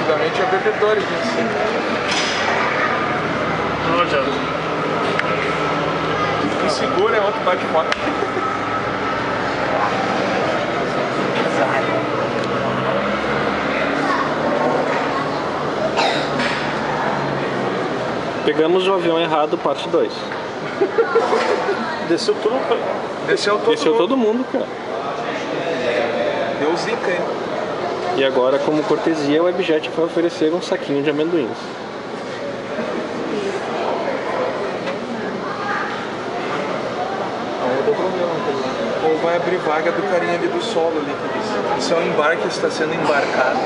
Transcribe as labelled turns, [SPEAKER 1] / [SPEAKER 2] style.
[SPEAKER 1] Antigamente tinha bebedores aqui em cima.
[SPEAKER 2] Olha.
[SPEAKER 1] Um segura, outro bate moto.
[SPEAKER 3] Pegamos o avião errado, parte 2.
[SPEAKER 2] Desceu tudo.
[SPEAKER 1] Desceu
[SPEAKER 3] Todo mundo, cara.
[SPEAKER 1] Deu zica aí.
[SPEAKER 3] E agora, como cortesia, o Webjet vai oferecer um saquinho de amendoins.
[SPEAKER 1] Ou vai abrir vaga do carinha ali do solo ali, que disse. Isso é um embarque, está sendo embarcado.